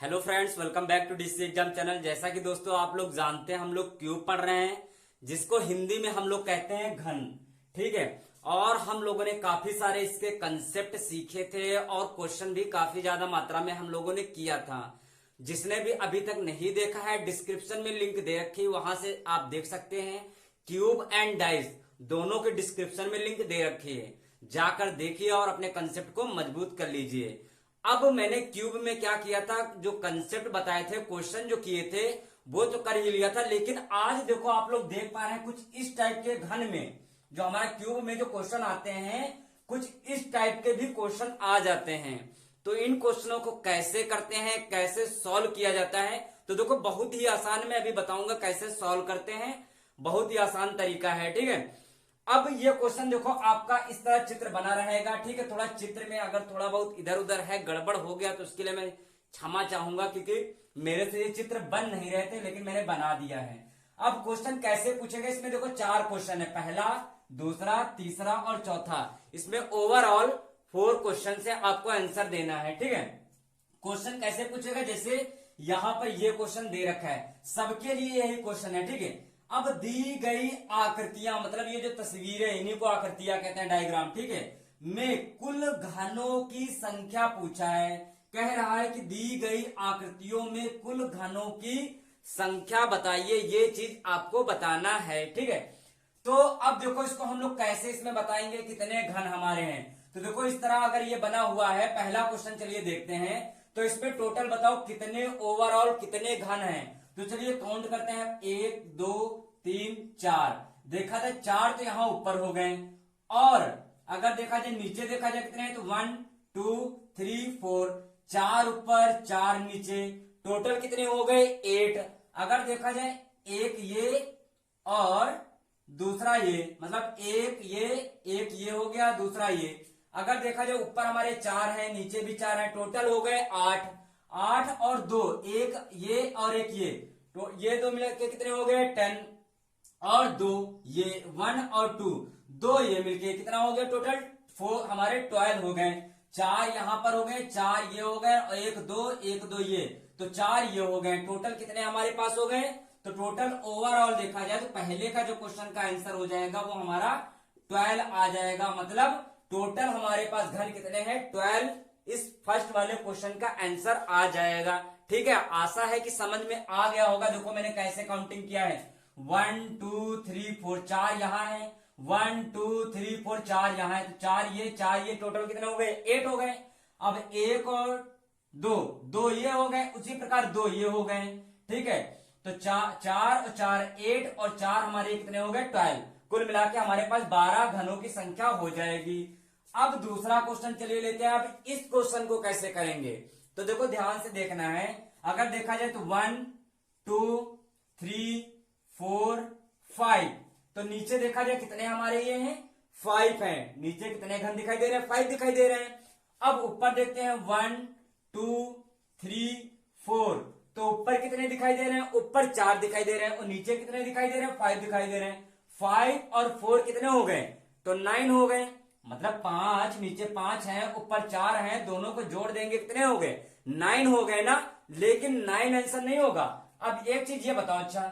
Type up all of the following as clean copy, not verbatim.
Hello friends, welcome back to DC exam channel. जैसा कि दोस्तों आप लोग जानते हैं, हम लोग क्यूब पढ़ रहे हैं, जिसको हिंदी में हम लोग कहते हैं घन। ठीक है। और हम लोगों ने काफी सारे इसके कंसेप्ट सीखे थे और क्वेश्चन भी काफी ज्यादा मात्रा में हम लोगों ने किया था। जिसने भी अभी तक नहीं देखा है, डिस्क्रिप्शन में लिंक दे रखी, वहां से आप देख सकते हैं। क्यूब एंड डाइस दोनों के डिस्क्रिप्शन में लिंक दे रखी है, जाकर देखिए और अपने कंसेप्ट को मजबूत कर लीजिए। अब मैंने क्यूब में क्या किया था, जो कंसेप्ट बताए थे, क्वेश्चन जो किए थे वो तो कर ही लिया था, लेकिन आज देखो आप लोग देख पा रहे हैं कुछ इस टाइप के घन में जो हमारा क्यूब में जो क्वेश्चन आते हैं, कुछ इस टाइप के भी क्वेश्चन आ जाते हैं। तो इन क्वेश्चनों को कैसे करते हैं, कैसे सॉल्व किया जाता है, तो देखो बहुत ही आसान, मैं अभी बताऊंगा कैसे सॉल्व करते हैं। बहुत ही आसान तरीका है। ठीक है। अब ये क्वेश्चन देखो आपका इस तरह चित्र बना रहेगा। ठीक है। थोड़ा चित्र में अगर थोड़ा बहुत इधर उधर है, गड़बड़ हो गया, तो उसके लिए मैं क्षमा चाहूंगा, क्योंकि मेरे से ये चित्र बन नहीं रहे थे, लेकिन मैंने बना दिया है। अब क्वेश्चन कैसे पूछेगा, इसमें देखो 4 क्वेश्चन है, पहला, दूसरा, तीसरा और चौथा। इसमें ओवरऑल 4 क्वेश्चन से आपको आंसर देना है। ठीक है। क्वेश्चन कैसे पूछेगा, जैसे यहां पर ये क्वेश्चन दे रखा है, सबके लिए यही क्वेश्चन है। ठीक है। अब दी गई आकृतियां, मतलब ये जो तस्वीरें, इन्हीं को आकृतियां कहते हैं, डायग्राम। ठीक है। में कुल घनों की संख्या पूछा है। कह रहा है कि दी गई आकृतियों में कुल घनों की संख्या बताइए, ये चीज आपको बताना है। ठीक है। तो अब देखो इसको हम लोग कैसे इसमें बताएंगे कितने घन हमारे हैं। तो देखो इस तरह अगर ये बना हुआ है, पहला क्वेश्चन चलिए देखते हैं। तो इसमें टोटल बताओ कितने, ओवरऑल कितने घन हैं। तो चलिए काउंट करते हैं, 1 2 3 4। देखा जाए 4 तो यहां ऊपर हो गए, और अगर देखा जाए नीचे, देखा जाए कितने हैं, तो 1 2 3 4, 4 ऊपर 4 नीचे, टोटल कितने हो गए, 8। अगर देखा जाए एक ये और दूसरा ये, मतलब एक ये हो गया, दूसरा ये। अगर देखा जाए ऊपर हमारे 4 है, नीचे भी 4 है, टोटल हो गए 8। 8 और 2, एक ये और एक ये, तो ये दो मिलकर के कितने हो गए, 10। और 2 ये, 1 और 2, 2 ये मिलके कितना हो गया, टोटल 4 हमारे 12 हो गए। 4 यहां पर हो गए, 4 ये हो गए, और 1 2 ये, तो 4 ये हो गए। टोटल कितने हमारे पास हो गए, तो टोटल ओवरऑल देखा जाए तो पहले का जो क्वेश्चन का आंसर हो जाएगा वो हमारा 12 आ जाएगा। मतलब टोटल हमारे पास घन कितने हैं, 12। इस फर्स्ट वाले क्वेश्चन का आंसर आ जाएगा। ठीक है। आशा है कि समझ में आ गया होगा। देखो मैंने कैसे काउंटिंग किया है, 1 2 3 4, 4 यहां है, 1 2 3 4, 4 यहां है, तो 4 ये, टोटल कितने हो गए, 8 हो गए। अब 1 और 2, 2 ये हो गए, उसी प्रकार 2 ये हो गए। ठीक है। तो 4 और 4 8, और 4 हमारे कितने हो गए, 12। कुल मिला के हमारे पास 12 घनों की संख्या हो जाएगी। अब दूसरा क्वेश्चन चलिए लेते हैं। अब इस क्वेश्चन को कैसे करेंगे, तो देखो ध्यान से देखना है। अगर देखा जाए तो 1 2 3 4 5, तो नीचे देखा जाए कितने हमारे ये हैं, 5 हैं। नीचे कितने घन दिखाई दे रहे हैं, 5 दिखाई दे रहे हैं। अब ऊपर देखते हैं, 1 2 3 4, तो ऊपर कितने दिखाई दे रहे हैं, ऊपर 4 दिखाई दे रहे हैं, और नीचे कितने दिखाई दे रहे हैं, 5 दिखाई दे रहे हैं। 5 और 4 कितने हो गए, तो 9 हो गए। मतलब 5, नीचे 5 है, ऊपर 4 है, दोनों को जोड़ देंगे कितने हो गए, 9 हो गए ना। लेकिन 9 आंसर नहीं होगा। अब एक चीज ये बताओ, अच्छा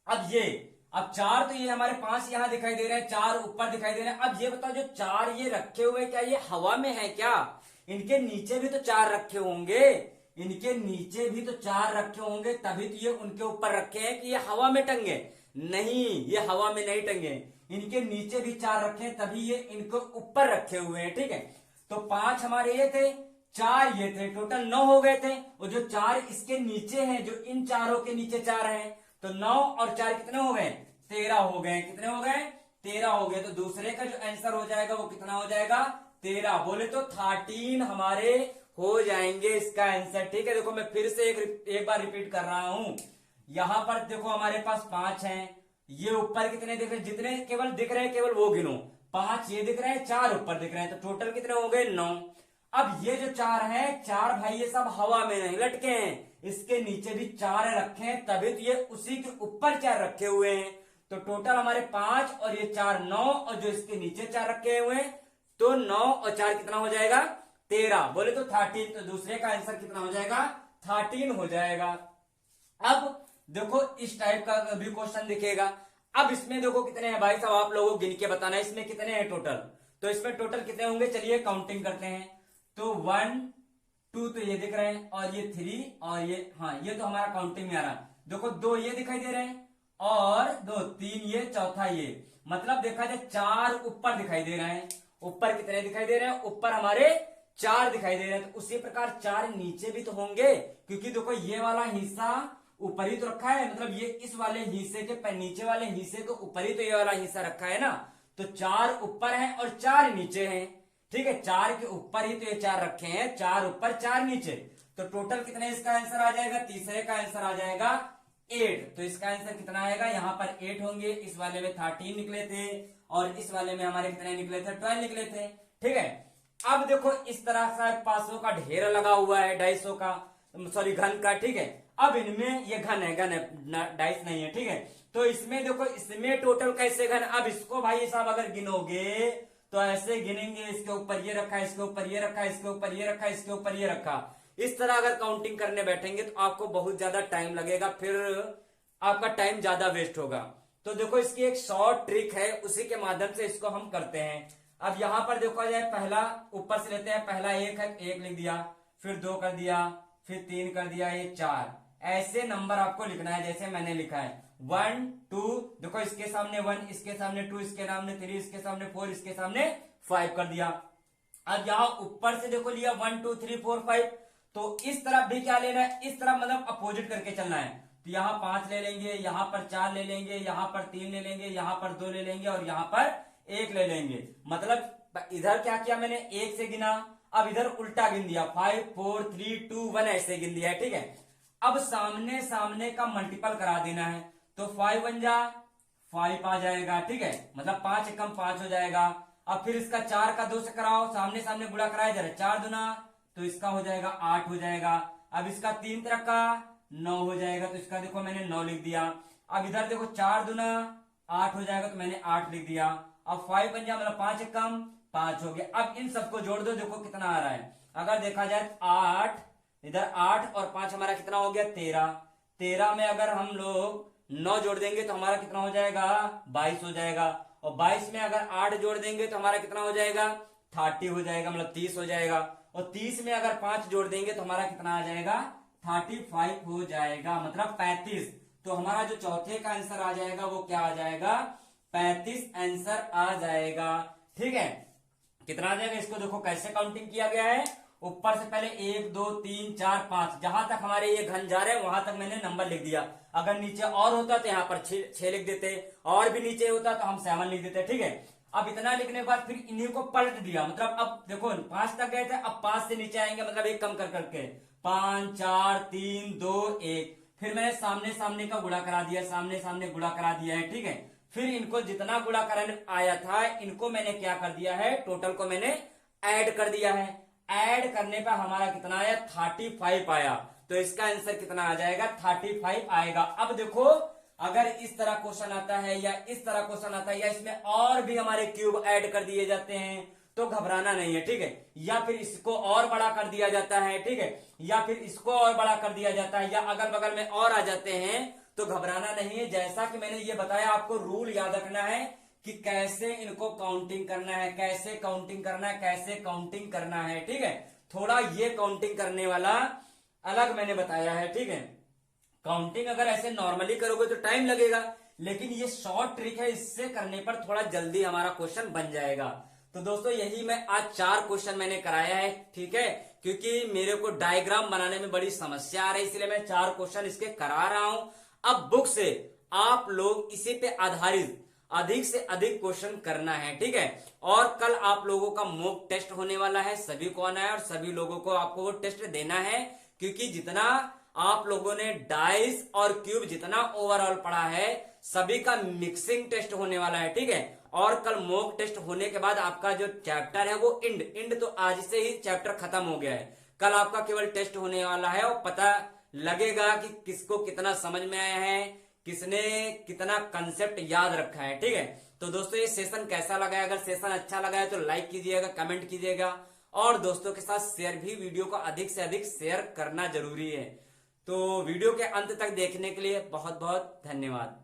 अब 4 तो ये हमारे 5 यहां दिखाई दे रहे हैं, 4 ऊपर दिखाई दे रहे हैं। अब ये बताओ, जो 4 ये रखे हुए, क्या ये हवा में है क्या, इनके नीचे भी तो 4 रखे होंगे, इनके नीचे भी तो 4 रखे होंगे, तभी तो ये उनके ऊपर रखे हैं कि ये हवा में टंगे। नहीं, ये हवा में नहीं टंगे, इनके नीचे भी 4 रखे हैं, तभी ये इनको ऊपर रखे हुए हैं। ठीक है। तो 5 हमारे ये थे, 4 ये थे, टोटल 9 हो गए थे। और जो 4 इसके नीचे हैं, जो इन चारों के नीचे 4 हैं, तो 9 और 4 कितने हो गए, 13 हो गए। कितने हो गए, 13 हो गए। तो दूसरे का जो आंसर हो जाएगा वो कितना हो जाएगा, 13। बोले तो 13 हमारे हो जाएंगे इसका आंसर। ठीक है। देखो मैं फिर से एक बार रिपीट कर रहा हूं। यहां पर देखो हमारे पास 5 हैं, ये ऊपर कितने दिख रहे हैं, जितने केवल दिख रहे हैं केवल वो गिनो। 5 ये दिख रहे हैं, 4 ऊपर दिख रहे हैं, तो टोटल कितने हो गए, 9। अब ये जो 4 हैं, 4 भाई ये सब हवा में नहीं लटके हैं, इसके नीचे भी 4 रखे हैं, तभी तो ये उसी के ऊपर 4 रखे हुए हैं। तो टोटल हमारे 5 और ये 4 9, और जो इसके नीचे 4 रखे हुए हैं, तो 9 और 4 कितना हो जाएगा, 13। बोले तो 13। तो दूसरे का आंसर कितना हो जाएगा, 13 हो जाएगा। अब देखो इस टाइप का भी क्वेश्चन दिखेगा। अब इसमें देखो कितने हैं भाई साहब, आप लोगों को गिन के बताना है इसमें कितने हैं टोटल। तो इसमें टोटल कितने होंगे, चलिए काउंटिंग करते हैं। तो 1 2 तो ये दिख रहे हैं, और ये 3 और ये, हाँ ये तो हमारा काउंटिंग में आ रहा। देखो 2 ये दिखाई दे रहे हैं, और 2 3 ये, चौथा ये, मतलब देखा जाए 4 ऊपर दिखाई दे रहे हैं। ऊपर कितने दिखाई दे रहे हैं, ऊपर हमारे 4 दिखाई दे रहे हैं। तो उसी प्रकार 4 नीचे भी तो होंगे, क्योंकि देखो ये वाला हिस्सा ऊपर ही तो रखा है, मतलब ये इस वाले हिस्से के नीचे वाले हिस्से के ऊपर ही तो ये वाला हिस्सा रखा है ना। तो 4 ऊपर है और 4 नीचे हैं, ठीक है। 4 के ऊपर ही तो ये 4 रखे हैं, 4 ऊपर 4 नीचे। तो टोटल कितने इसका आंसर आ जाएगा, तीसरे का आंसर आ जाएगा 8। तो इसका आंसर कितना आएगा, यहाँ पर 8 होंगे। इस वाले में 13 निकले थे, और इस वाले में हमारे कितने निकले थे, 12 निकले थे, ठीक है। अब देखो इस तरह का 500 का ढेर लगा हुआ है, 250 का, सॉरी घन का, ठीक है। अब इनमें ये घन है, डाइस नहीं है, ठीक है। तो इसमें देखो, इसमें टोटल कैसे घन, अब इसको भाई साहब अगर गिनोगे तो ऐसे गिनेंगे, इसके ऊपर ये रखा, इसके ऊपर ये रखा, इसके ऊपर ये रखा, इसके ऊपर ये रखा। इस तरह अगर काउंटिंग करने बैठेंगे तो आपको बहुत ज्यादा टाइम लगेगा, फिर आपका टाइम ज्यादा वेस्ट होगा। तो देखो इसकी एक शॉर्ट ट्रिक है, उसी के माध्यम से इसको हम करते हैं। अब यहां पर देखा जाए, पहला ऊपर से लेते हैं, पहला 1 है, 1 लिख दिया, फिर 2 कर दिया, फिर 3 कर दिया, ये 4। ऐसे नंबर आपको लिखना है जैसे मैंने लिखा है, 1 2, देखो इसके सामने 1, इसके सामने 2, इसके सामने 3, इसके सामने 4, इसके सामने 5 कर दिया। अब यहाँ ऊपर से देखो लिया 1 2 3 4 5, तो इस तरफ भी क्या लेना है, इस तरफ मतलब अपोजिट करके चलना है। तो यहाँ 5 ले लेंगे, यहाँ पर 4 ले लेंगे, यहाँ पर 3 ले लेंगे, यहाँ पर 2 ले लेंगे, और यहाँ पर 1 ले लेंगे। मतलब इधर क्या किया मैंने, 1 से गिना, अब इधर उल्टा गिन दिया, 5 4 3 2 1 ऐसे गिन दिया है, ठीक है। अब सामने सामने का मल्टीपल करा देना है, तो 5 1 जा 5 आ जाएगा, ठीक है, मतलब 5 एकम 5 हो जाएगा। अब फिर इसका 4 का 2 से कराओ, सामने सामने गुणा कराया जा रहा है, 4 दूना, तो इसका हो जाएगा 8 हो जाएगा। अब इसका 3 तरह का 9 हो जाएगा, तो इसका देखो मैंने 9 लिख दिया। अब इधर देखो 4 दूना 8 हो जाएगा, तो मैंने 8 लिख दिया। अब 5 बन जाए, मतलब 5 एकम 5 हो गया। अब इन सबको जोड़ दो, देखो कितना आ रहा है। अगर देखा जाए 8, इधर 8 और 5 हमारा कितना हो गया, 13। 13 में अगर हम लोग 9 जोड़ देंगे तो हमारा कितना हो जाएगा, 22 हो जाएगा। और 22 में अगर 8 जोड़ देंगे तो हमारा कितना हो जाएगा, 30 हो जाएगा, मतलब 30 हो जाएगा। और 30 में अगर 5 जोड़ देंगे तो हमारा कितना आ जाएगा, 35 हो जाएगा, मतलब 35। तो हमारा जो चौथे का आंसर आ जाएगा वो क्या आ जाएगा, 35 आंसर आ जाएगा, ठीक है। कितना आ जाएगा, इसको देखो कैसे काउंटिंग किया गया है। ऊपर से पहले 1 2 3 4 5, जहां तक हमारे ये घन जा रहे हैं वहां तक मैंने नंबर लिख दिया। अगर नीचे और होता तो यहाँ पर 6 लिख देते, और भी नीचे होता तो हम 7 लिख देते, ठीक है। अब इतना लिखने के बाद फिर इन्हीं को पलट दिया, मतलब अब देखो 5 तक गए थे, अब 5 से नीचे आएंगे, मतलब एक कम कर करके 5 4 3 2 1। फिर मैंने सामने सामने का गुणा करा दिया, सामने सामने गुणा करा दिया है, ठीक है। फिर इनको जितना गुणा कराने आया था इनको मैंने क्या कर दिया है, टोटल को मैंने ऐड कर दिया है। ऐड करने पर हमारा कितना आया, 35 आया। तो इसका आंसर कितना आ जाएगा, 35 आएगा। अब देखो अगर इस तरह क्वेश्चन आता है या इस तरह क्वेश्चन आता है या इसमें और भी हमारे क्यूब ऐड कर दिए जाते हैं तो घबराना नहीं है, ठीक है। या फिर इसको और बड़ा कर दिया जाता है, ठीक है, या फिर इसको और बड़ा कर दिया जाता है, या अगल बगल में और आ जाते हैं तो घबराना नहीं है। जैसा कि मैंने ये बताया, आपको रूल याद रखना है कि कैसे इनको काउंटिंग करना है, कैसे काउंटिंग करना है, कैसे काउंटिंग करना है, ठीक है। थोड़ा ये काउंटिंग करने वाला अलग मैंने बताया है, ठीक है। काउंटिंग अगर ऐसे नॉर्मली करोगे तो टाइम लगेगा, लेकिन ये शॉर्ट ट्रिक है, इससे करने पर थोड़ा जल्दी हमारा क्वेश्चन बन जाएगा। तो दोस्तों यही मैं आज 4 क्वेश्चन मैंने कराया है, ठीक है, क्योंकि मेरे को डायग्राम बनाने में बड़ी समस्या आ रही है, इसलिए मैं 4 क्वेश्चन इसके करा रहा हूं। अब बुक से आप लोग इसी पे आधारित अधिक से अधिक क्वेश्चन करना है, ठीक है। और कल आप लोगों का मॉक टेस्ट होने वाला है, सभी को आना है और सभी लोगों को आपको वो टेस्ट देना है, क्योंकि जितना आप लोगों ने डाइस और क्यूब जितना ओवरऑल पढ़ा है सभी का मिक्सिंग टेस्ट होने वाला है, ठीक है। और कल मॉक टेस्ट होने के बाद आपका जो चैप्टर है वो इंड तो आज से ही चैप्टर खत्म हो गया है। कल आपका केवल टेस्ट होने वाला है और पता लगेगा कि किसको कितना समझ में आया है, किसने कितना कंसेप्ट याद रखा है, ठीक है। तो दोस्तों ये सेशन कैसा लगा है, अगर सेशन अच्छा लगा है तो लाइक कीजिएगा, कमेंट कीजिएगा और दोस्तों के साथ शेयर भी, वीडियो को अधिक से अधिक शेयर करना जरूरी है। तो वीडियो के अंत तक देखने के लिए बहुत बहुत धन्यवाद।